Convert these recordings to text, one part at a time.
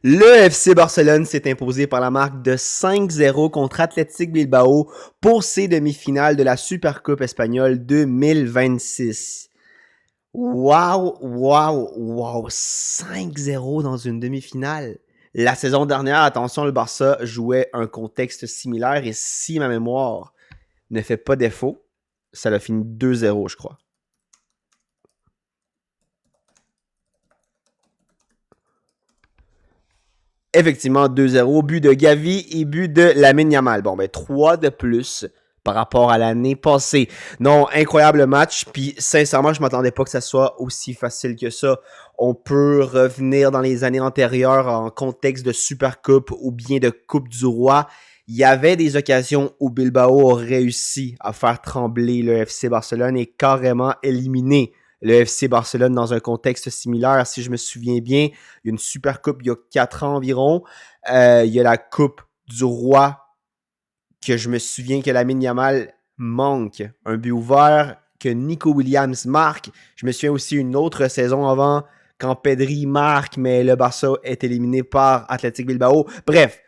Le FC Barcelone s'est imposé par la marque de 5-0 contre Athletic Bilbao pour ses demi-finales de la Supercoupe espagnole 2026. Wow, wow, wow, 5-0 dans une demi-finale. La saison dernière, attention, le Barça jouait un contexte similaire et si ma mémoire ne fait pas défaut, ça l'a fini 2-0, je crois. Effectivement, 2-0, but de Gavi et but de Lamine Yamal. Bon, ben 3 de plus par rapport à l'année passée. Non, incroyable match, puis sincèrement, je m'attendais pas que ça soit aussi facile que ça. On peut revenir dans les années antérieures en contexte de Supercoupe ou bien de Coupe du Roi. Il y avait des occasions où Bilbao a réussi à faire trembler le FC Barcelone et carrément éliminer le FC Barcelone dans un contexte similaire. Si je me souviens bien, il y a une Super Coupe il y a 4 ans environ. Il y a la Coupe du Roi que je me souviens que Lamine Yamal manque. Un but ouvert que Nico Williams marque. Je me souviens aussi une autre saison avant quand Pedri marque, mais le Barça est éliminé par Athletic Bilbao. Bref,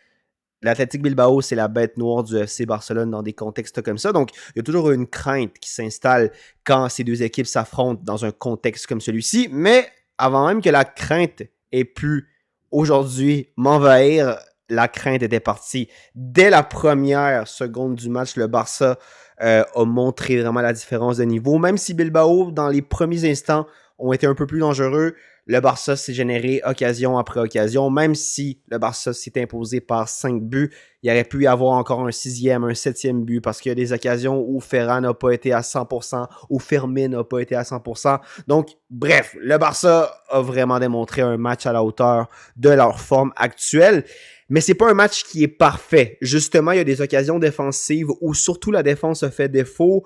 l'Athletic Bilbao, c'est la bête noire du FC Barcelone dans des contextes comme ça. Donc, il y a toujours une crainte qui s'installe quand ces deux équipes s'affrontent dans un contexte comme celui-ci. Mais avant même que la crainte ait pu aujourd'hui m'envahir, la crainte était partie. Dès la première seconde du match, le Barça a montré vraiment la différence de niveau. Même si Bilbao, dans les premiers instants, ont été un peu plus dangereux, le Barça s'est généré occasion après occasion. Même si le Barça s'est imposé par 5 buts, il aurait pu y avoir encore un 6e, un 7e but parce qu'il y a des occasions où Ferran n'a pas été à 100%, où Fermin n'a pas été à 100%. Donc, bref, le Barça a vraiment démontré un match à la hauteur de leur forme actuelle. Mais c'est pas un match qui est parfait. Justement, il y a des occasions défensives où surtout la défense a fait défaut.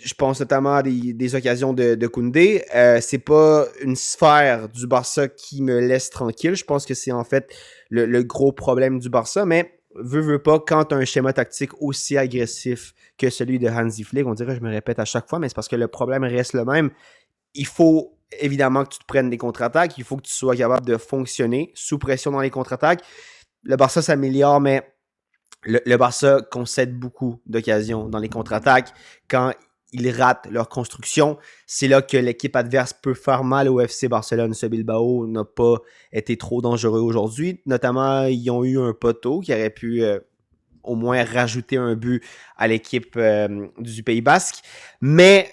Je pense notamment à des occasions de Koundé. C'est pas une sphère du Barça qui me laisse tranquille. Je pense que c'est en fait le gros problème du Barça. Mais veux pas, quand tu as un schéma tactique aussi agressif que celui de Hansi Flick, on dirait, je me répète à chaque fois, mais c'est parce que le problème reste le même. Il faut évidemment que tu te prennes des contre-attaques. Il faut que tu sois capable de fonctionner sous pression dans les contre-attaques. Le Barça s'améliore, mais le Barça concède beaucoup d'occasions dans les contre-attaques. Quand ils ratent leur construction, c'est là que l'équipe adverse peut faire mal au FC Barcelone. Ce Bilbao n'a pas été trop dangereux aujourd'hui. Notamment, ils ont eu un poteau qui aurait pu au moins rajouter un but à l'équipe du Pays Basque. Mais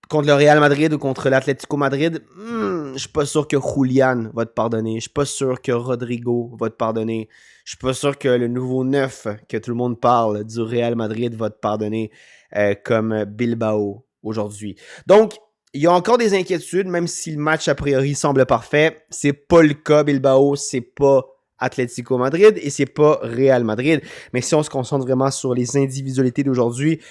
contre le Real Madrid ou contre l'Atlético Madrid, je suis pas sûr que Julian va te pardonner. Je suis pas sûr que Rodrigo va te pardonner. Je suis pas sûr que le nouveau neuf que tout le monde parle du Real Madrid va te pardonner comme Bilbao aujourd'hui. Donc, il y a encore des inquiétudes, même si le match a priori semble parfait. C'est pas le cas. Bilbao, c'est pas Atlético Madrid et c'est pas Real Madrid. Mais si on se concentre vraiment sur les individualités d'aujourd'hui,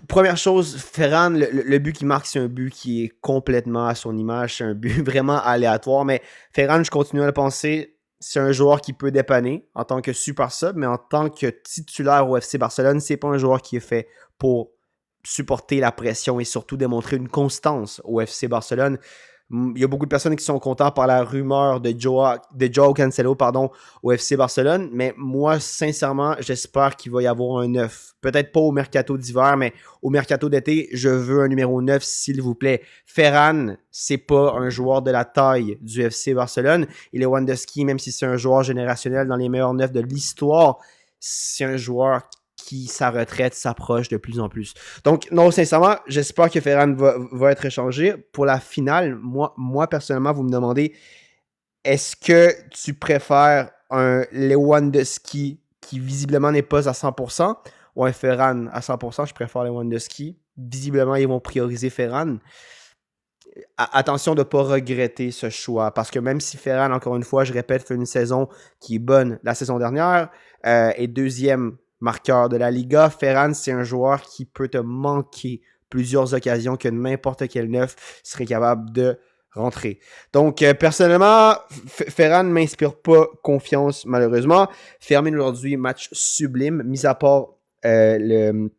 première chose, Ferran, le but qu'il marque, c'est un but qui est complètement à son image. C'est un but vraiment aléatoire. Mais Ferran, je continue à le penser, c'est un joueur qui peut dépanner en tant que super sub, mais en tant que titulaire au FC Barcelone, c'est pas un joueur qui est fait pour supporter la pression et surtout démontrer une constance au FC Barcelone. Il y a beaucoup de personnes qui sont contentes par la rumeur de Joao Cancelo au FC Barcelone, mais moi, sincèrement, j'espère qu'il va y avoir un 9. Peut-être pas au mercato d'hiver, mais au mercato d'été, je veux un numéro 9, s'il vous plaît. Ferran, c'est pas un joueur de la taille du FC Barcelone. Et Lewandowski, même si c'est un joueur générationnel dans les meilleurs 9 de l'histoire, c'est un joueur qui, sa retraite s'approche de plus en plus. Donc, non, sincèrement, j'espère que Ferran va être échangé. Pour la finale, moi, personnellement, vous me demandez, est-ce que tu préfères un Lewandowski qui visiblement n'est pas à 100% ou un Ferran à 100%? Je préfère Lewandowski. Visiblement, ils vont prioriser Ferran. Attention de ne pas regretter ce choix, parce que même si Ferran, encore une fois, je répète, fait une saison qui est bonne la saison dernière, et deuxième marqueur de la Liga, Ferran, c'est un joueur qui peut te manquer plusieurs occasions que n'importe quel neuf serait capable de rentrer. Donc, personnellement, Ferran ne m'inspire pas confiance, malheureusement. Fermin aujourd'hui, match sublime, mis à part le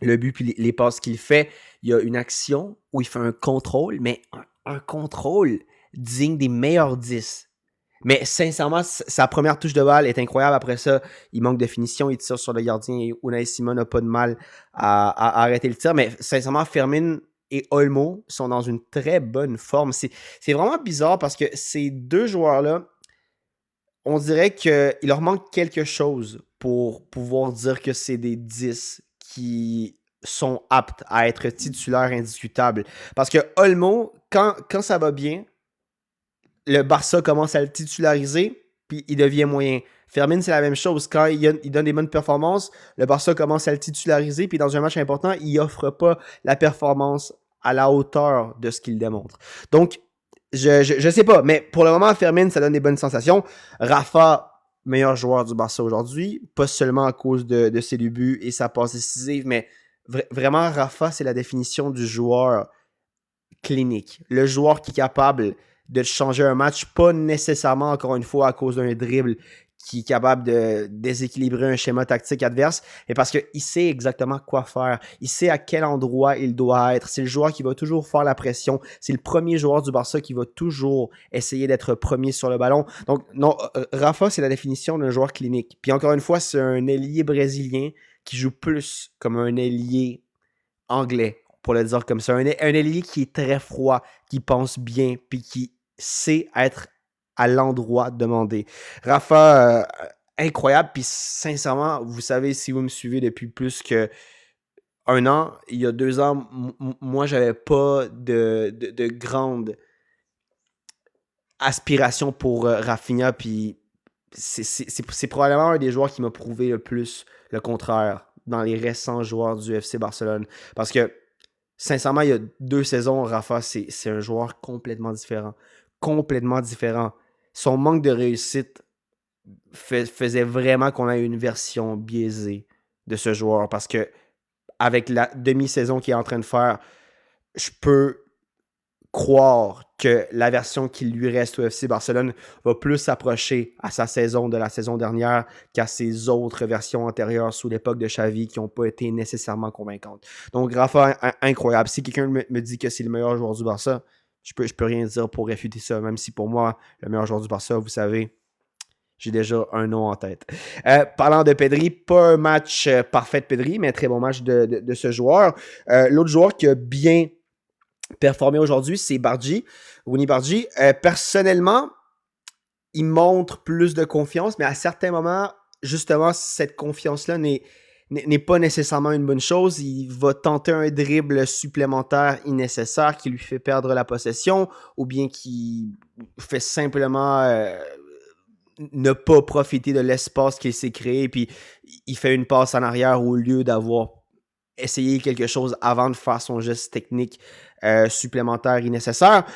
but puis les passes qu'il fait. Il y a une action où il fait un contrôle, mais un contrôle digne des meilleurs 10. Mais sincèrement, sa première touche de balle est incroyable. Après ça, il manque de finition, il tire sur le gardien et Unai Simon n'a pas de mal à arrêter le tir. Mais sincèrement, Fermin et Olmo sont dans une très bonne forme. C'est vraiment bizarre parce que ces deux joueurs-là, on dirait qu'il leur manque quelque chose pour pouvoir dire que c'est des 10 qui sont aptes à être titulaires indiscutables. Parce que Olmo, quand ça va bien, le Barça commence à le titulariser, puis il devient moyen. Fermin, c'est la même chose. Quand il donne des bonnes performances, le Barça commence à le titulariser, puis dans un match important, il offre pas la performance à la hauteur de ce qu'il démontre. Donc, je sais pas, mais pour le moment, Fermin, ça donne des bonnes sensations. Rafa, meilleur joueur du Barça aujourd'hui, pas seulement à cause de ses débuts et sa passe décisive, mais vraiment, Rafa, c'est la définition du joueur clinique. Le joueur qui est capable de changer un match, pas nécessairement, encore une fois, à cause d'un dribble qui est capable de déséquilibrer un schéma tactique adverse, mais parce qu'il sait exactement quoi faire. Il sait à quel endroit il doit être. C'est le joueur qui va toujours faire la pression. C'est le premier joueur du Barça qui va toujours essayer d'être premier sur le ballon. Donc, non, Rafa, c'est la définition d'un joueur clinique. Puis encore une fois, c'est un ailier brésilien qui joue plus comme un ailier anglais, pour le dire comme ça. Un ailier qui est très froid, qui pense bien, puis qui sait être à l'endroit demandé. Rafa, incroyable, puis sincèrement, vous savez, si vous me suivez depuis plus que un an, il y a 2 ans, moi, j'avais pas de grande aspiration pour Rafinha, puis c'est probablement un des joueurs qui m'a prouvé le plus le contraire dans les récents joueurs du FC Barcelone. Parce que sincèrement, il y a 2 saisons, Rafa, c'est un joueur complètement différent. Complètement différent. Son manque de réussite faisait vraiment qu'on a une version biaisée de ce joueur. Parce que avec la demi-saison qu'il est en train de faire, je peux croire que la version qui lui reste au FC Barcelone va plus s'approcher à sa saison de la saison dernière qu'à ses autres versions antérieures sous l'époque de Xavi qui n'ont pas été nécessairement convaincantes. Donc, Rafa, incroyable. Si quelqu'un me dit que c'est le meilleur joueur du Barça, je peux rien dire pour réfuter ça, même si pour moi, le meilleur joueur du Barça, vous savez, j'ai déjà un nom en tête. Parlant de Pedri, pas un match parfait de Pedri, mais un très bon match de ce joueur. L'autre joueur qui a bien performé aujourd'hui, c'est Bargi, Winnie Bargi. Personnellement, il montre plus de confiance, mais à certains moments, justement, cette confiance-là n'est pas nécessairement une bonne chose. Il va tenter un dribble supplémentaire innécessaire qui lui fait perdre la possession ou bien qui fait simplement ne pas profiter de l'espace qu'il s'est créé, puis il fait une passe en arrière au lieu d'avoir essayé quelque chose avant de faire son geste technique supplémentaire et nécessaire.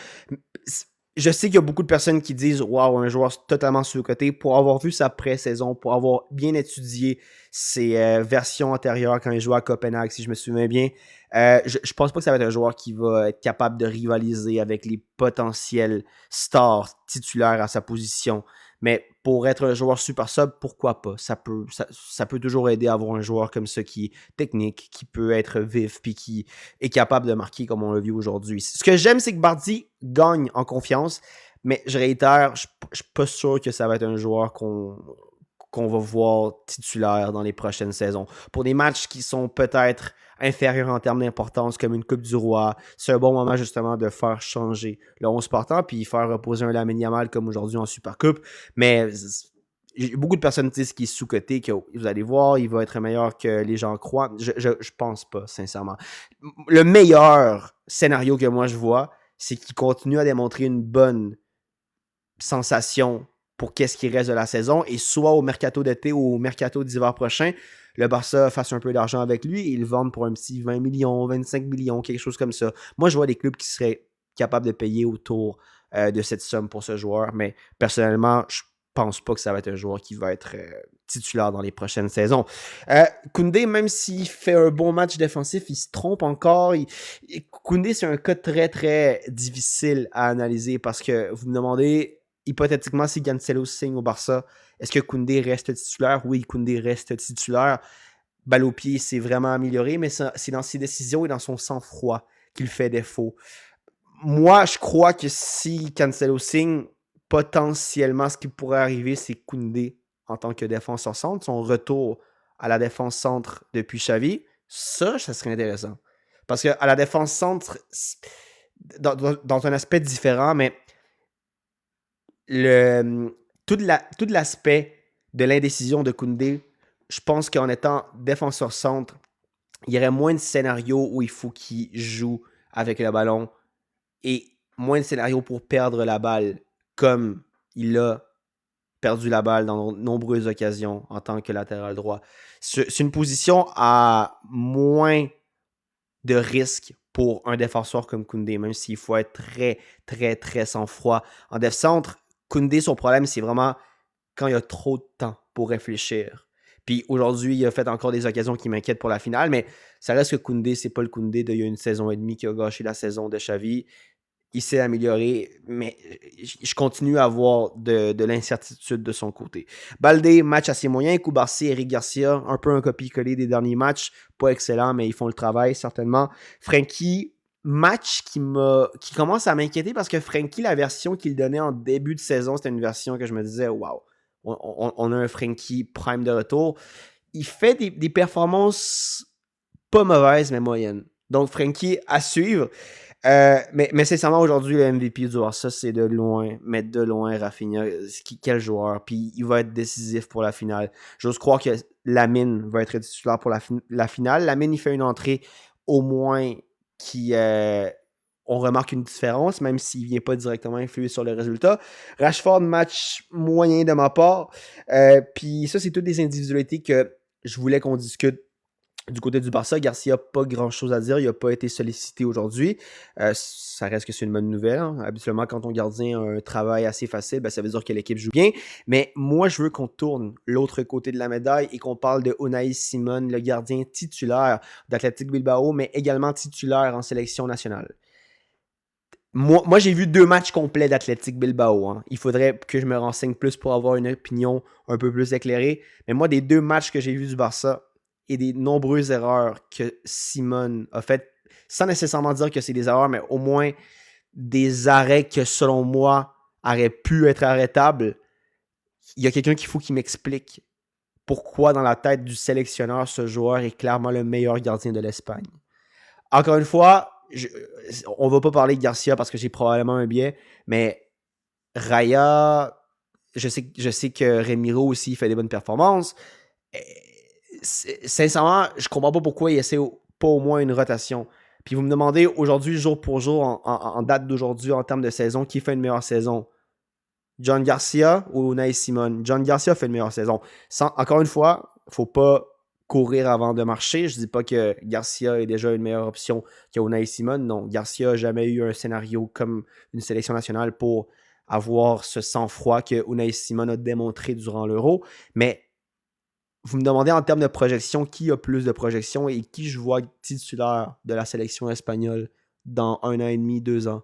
Je sais qu'il y a beaucoup de personnes qui disent « Wow, un joueur totalement sous-coté » pour avoir vu sa pré-saison, pour avoir bien étudié ses versions antérieures quand il jouait à Copenhague, si je me souviens bien. Je pense pas que ça va être un joueur qui va être capable de rivaliser avec les potentiels stars titulaires à sa position. Mais pour être un joueur super sub, pourquoi pas? Ça peut toujours aider à avoir un joueur comme ça qui est technique, qui peut être vif, puis qui est capable de marquer comme on l'a vu aujourd'hui. Ce que j'aime, c'est que Bardi gagne en confiance, mais je réitère, je suis pas sûr que ça va être un joueur qu'on va voir titulaire dans les prochaines saisons. Pour des matchs qui sont peut-être inférieurs en termes d'importance, comme une Coupe du Roi, c'est un bon moment justement de faire changer le 11 partant, puis faire reposer un Lamine Yamal comme aujourd'hui en Supercoupe. Mais beaucoup de personnes disent qu'il est sous-coté, que vous allez voir, il va être meilleur que les gens croient. Je pense pas, sincèrement. Le meilleur scénario que moi je vois, c'est qu'il continue à démontrer une bonne sensation pour qu'est-ce qui reste de la saison, et soit au mercato d'été ou au mercato d'hiver prochain, le Barça fasse un peu d'argent avec lui et il vende pour un petit 20 millions, 25 millions, quelque chose comme ça. Moi, je vois des clubs qui seraient capables de payer autour de cette somme pour ce joueur, mais personnellement, je pense pas que ça va être un joueur qui va être titulaire dans les prochaines saisons. Koundé, même s'il fait un bon match défensif, il se trompe encore. Koundé, c'est un cas très, très difficile à analyser parce que vous me demandez hypothétiquement, si Cancelo signe au Barça, est-ce que Koundé reste titulaire? Oui, Koundé reste titulaire. Balle au pied, c'est vraiment amélioré, mais c'est dans ses décisions et dans son sang-froid qu'il fait défaut. Moi, je crois que si Cancelo signe, potentiellement, ce qui pourrait arriver, c'est Koundé en tant que défenseur centre, son retour à la défense centre depuis Xavi, ça serait intéressant. Parce qu'à la défense centre, dans un aspect différent, mais tout l'aspect de l'indécision de Koundé, je pense qu'en étant défenseur centre, il y aurait moins de scénarios où il faut qu'il joue avec le ballon et moins de scénarios pour perdre la balle, comme il a perdu la balle dans de nombreuses occasions en tant que latéral droit. C'est une position à moins de risques pour un défenseur comme Koundé, même s'il faut être très, très, très sang-froid. En def centre, Koundé, son problème, c'est vraiment quand il y a trop de temps pour réfléchir. Puis aujourd'hui, il a fait encore des occasions qui m'inquiètent pour la finale, mais ça reste que Koundé, c'est pas le Koundé d'il y a une saison et demie qui a gâché la saison de Xavi. Il s'est amélioré, mais je continue à avoir de l'incertitude de son côté. Baldé, match assez moyen. Koubarsi, Eric Garcia, un peu un copie-coller des derniers matchs. Pas excellent, mais ils font le travail, certainement. Frenkie, match qui commence à m'inquiéter parce que Frenkie, la version qu'il donnait en début de saison, c'était une version que je me disais, waouh, on a un Frenkie prime de retour. Il fait des performances pas mauvaises, mais moyennes. Donc, Frenkie à suivre. Mais sincèrement, aujourd'hui, le MVP du Barça, c'est de loin, mais de loin, Rafinha. Quel joueur. Puis il va être décisif pour la finale. J'ose croire que Lamine va être titulaire pour la finale. Lamine, il fait une entrée au moins qui... on remarque une différence, même s'il ne vient pas directement influer sur le résultat. Rashford, match moyen de ma part. Puis ça, c'est toutes des individualités que je voulais qu'on discute. Du côté du Barça, Garcia, pas grand-chose à dire. Il n'a pas été sollicité aujourd'hui. Ça reste que c'est une bonne nouvelle. Hein. Habituellement, quand ton gardien a un travail assez facile, ça veut dire que l'équipe joue bien. Mais moi, je veux qu'on tourne l'autre côté de la médaille et qu'on parle de Unai Simon, le gardien titulaire d'Athletic Bilbao, mais également titulaire en sélection nationale. Moi, j'ai vu 2 matchs complets d'Athletic Bilbao. Hein. Il faudrait que je me renseigne plus pour avoir une opinion un peu plus éclairée. Mais moi, des 2 matchs que j'ai vus du Barça, et des nombreuses erreurs que Simon a faites, sans nécessairement dire que c'est des erreurs, mais au moins des arrêts que, selon moi, auraient pu être arrêtables. Il y a quelqu'un qu'il faut qui m'explique pourquoi, dans la tête du sélectionneur, ce joueur est clairement le meilleur gardien de l'Espagne. Encore une fois, on ne va pas parler de Garcia parce que j'ai probablement un biais, mais Raya, je sais que Remiro aussi fait des bonnes performances. Sincèrement, je comprends pas pourquoi il essaie pas au moins une rotation. Puis vous me demandez aujourd'hui, jour pour jour, en date d'aujourd'hui, en termes de saison, qui fait une meilleure saison? John Garcia ou Unai Simon? John Garcia fait une meilleure saison. Encore une fois, il ne faut pas courir avant de marcher. Je ne dis pas que Garcia est déjà une meilleure option qu'Unai Simon. Non, Garcia n'a jamais eu un scénario comme une sélection nationale pour avoir ce sang-froid que Unai Simon a démontré durant l'Euro. Mais vous me demandez en termes de projection, qui a plus de projection et qui je vois titulaire de la sélection espagnole dans 1 an et demi, 2 ans?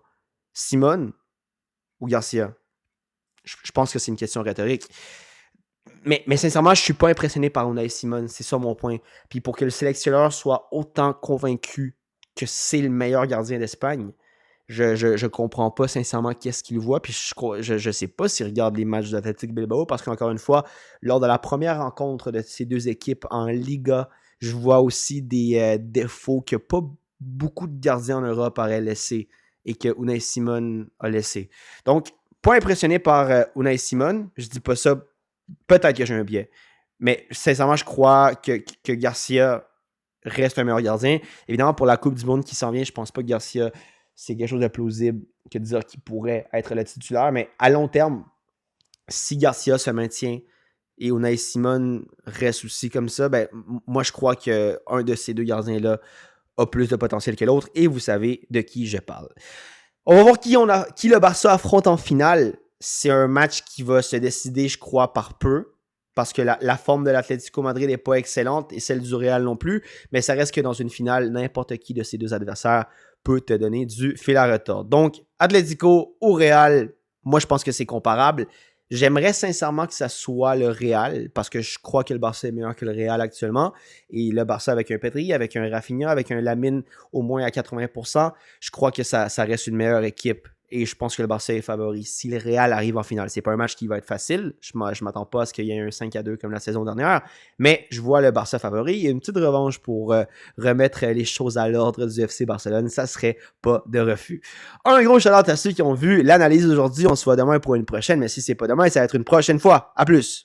Simon ou Garcia? Je pense que c'est une question rhétorique. Mais sincèrement, je ne suis pas impressionné par Unai Simon. C'est ça mon point. Puis pour que le sélectionneur soit autant convaincu que c'est le meilleur gardien d'Espagne, je comprends pas sincèrement qu'est-ce qu'il voit. Puis je sais pas s'il regarde les matchs d'Athletic Bilbao parce qu'encore une fois, lors de la première rencontre de ces 2 équipes en Liga, je vois aussi des défauts que pas beaucoup de gardiens en Europe auraient laissé et que Unai Simon a laissé. Donc, pas impressionné par Unai Simon. Je dis pas ça. Peut-être que j'ai un biais. Mais sincèrement, je crois que Garcia reste un meilleur gardien. Évidemment, pour la Coupe du Monde qui s'en vient, je pense pas que Garcia, c'est quelque chose de plausible que de dire qu'il pourrait être le titulaire. Mais à long terme, si Garcia se maintient et Unai Simon reste aussi comme ça, moi, je crois qu'un de ces 2 gardiens-là a plus de potentiel que l'autre. Et vous savez de qui je parle. On va voir qui le Barça affronte en finale. C'est un match qui va se décider, je crois, par peu. Parce que la forme de l'Atlético Madrid n'est pas excellente et celle du Real non plus. Mais ça reste que dans une finale, n'importe qui de ces 2 adversaires peut te donner du fil à retordre. Donc, Atlético ou Real, moi, je pense que c'est comparable. J'aimerais sincèrement que ça soit le Real parce que je crois que le Barça est meilleur que le Real actuellement. Et le Barça avec un Pedri, avec un Rafinha, avec un Lamine au moins à 80%, je crois que ça reste une meilleure équipe Et je pense que le Barça est favori. Si le Real arrive en finale, c'est pas un match qui va être facile. Je m'attends pas à ce qu'il y ait un 5-2 comme la saison dernière. Mais je vois le Barça favori. Il y a une petite revanche pour remettre les choses à l'ordre du FC Barcelone. Ça serait pas de refus. Un gros shout-out à ceux qui ont vu l'analyse d'aujourd'hui. On se voit demain pour une prochaine. Mais si c'est pas demain, ça va être une prochaine fois. À plus!